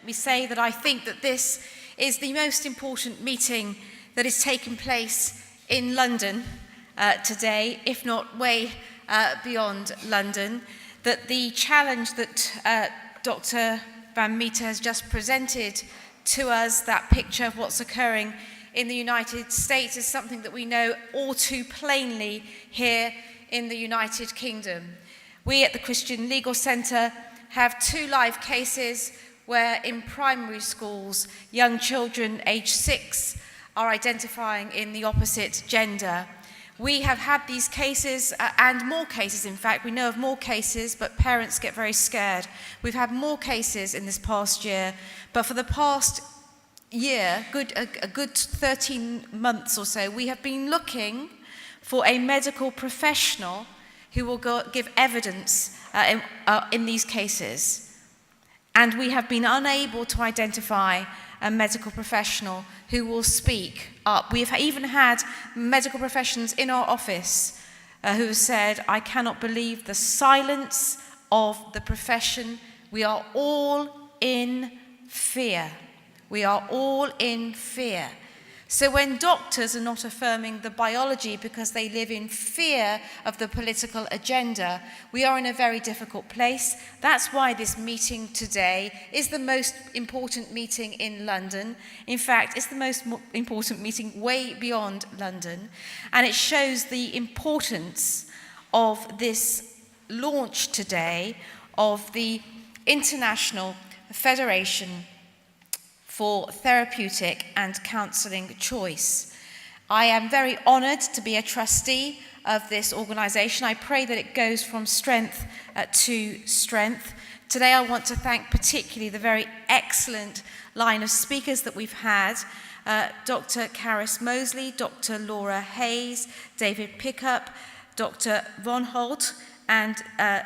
Let me say that I think that this is the most important meeting that is taking place in London today, if not way beyond London, that the challenge that Dr. Van Meter has just presented to us, that picture of what's occurring in the United States, is something that we know all too plainly here in the United Kingdom. We at the Christian Legal Centre have 2 live cases where in primary schools, young children aged 6 are identifying in the opposite gender. We have had these cases, and more cases in fact. We know of more cases, but parents get very scared. We've had more cases in this past year, but for the past year, a good 13 months or so, we have been looking for a medical professional who will give evidence in these cases. And we have been unable to identify a medical professional who will speak up. We have even had medical professionals in our office who have said, I cannot believe the silence of the profession. We are all in fear. We are all in fear. So when doctors are not affirming the biology because they live in fear of the political agenda, we are in a very difficult place. That's why this meeting today is the most important meeting in London. In fact, it's the most important meeting way beyond London. And it shows the importance of this launch today of the International Federation for Therapeutic and Counselling Choice. I am very honoured to be a trustee of this organisation. I pray that it goes from strength to strength. Today I want to thank particularly the very excellent line of speakers that we've had. Dr. Caris Mosley, Dr. Laura Hayes, David Pickup, Dr. Von Holt, and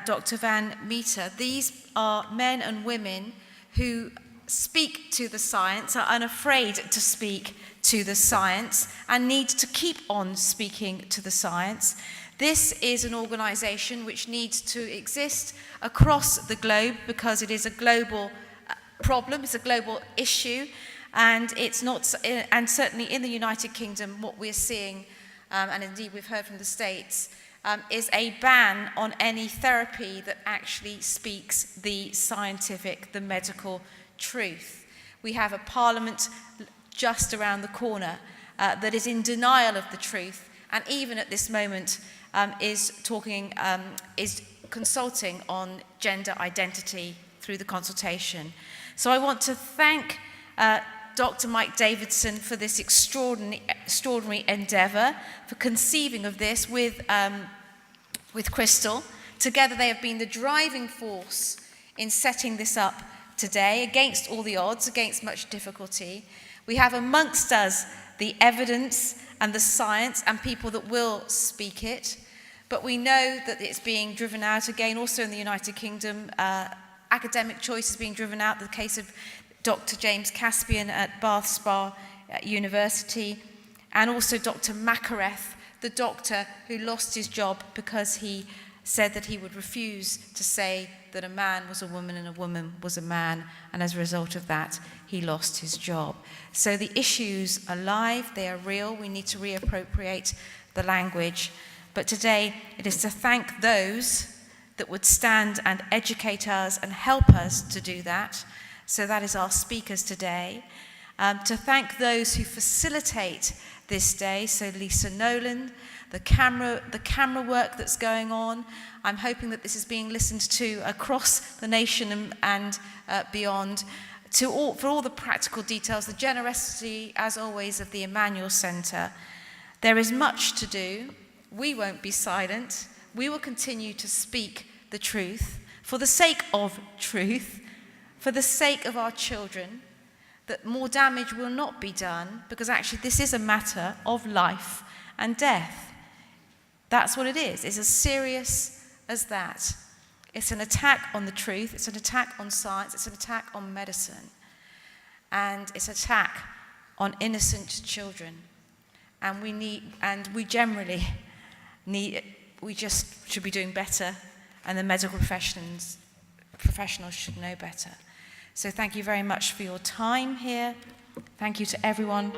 Dr. Van Meter. These are men and women who speak to the science, are unafraid to speak to the science, and need to keep on speaking to the science. This is an organisation which needs to exist across the globe because it is a global problem, it's a global issue, and it's not, and certainly in the United Kingdom, what we're seeing, and indeed we've heard from the States, is a ban on any therapy that actually speaks the scientific, the medical truth. We have a parliament just around the corner that is in denial of the truth, and even at this moment is consulting on gender identity through the consultation. So I want to thank Dr. Mike Davidson for this extraordinary endeavour, for conceiving of this with Crystal. Together they have been the driving force in setting this up today, against all the odds, against much difficulty. We have amongst us the evidence and the science and people that will speak it, but we know that it's being driven out again, also in the United Kingdom. Academic choice is being driven out, the case of Dr. James Caspian at Bath Spa University, and also Dr. Makareth, the doctor who lost his job because he said that he would refuse to say that a man was a woman and a woman was a man, and as a result of that, he lost his job. So the issues are live, they are real, we need to reappropriate the language. But today, it is to thank those that would stand and educate us and help us to do that. So that is our speakers today. To thank those who facilitate this day, so Lisa Nolan, the camera work that's going on. I'm hoping that this is being listened to across the nation and beyond. For all the practical details, the generosity, as always, of the Emmanuel Centre. There is much to do. We won't be silent. We will continue to speak the truth for the sake of truth, for the sake of our children, that more damage will not be done, because actually this is a matter of life and death. That's what it is. It's as serious as that. It's an attack on the truth, it's an attack on science, it's an attack on medicine, and it's an attack on innocent children. And we generally need, we just should be doing better, and the medical professionals should know better. So thank you very much for your time here. Thank you to everyone.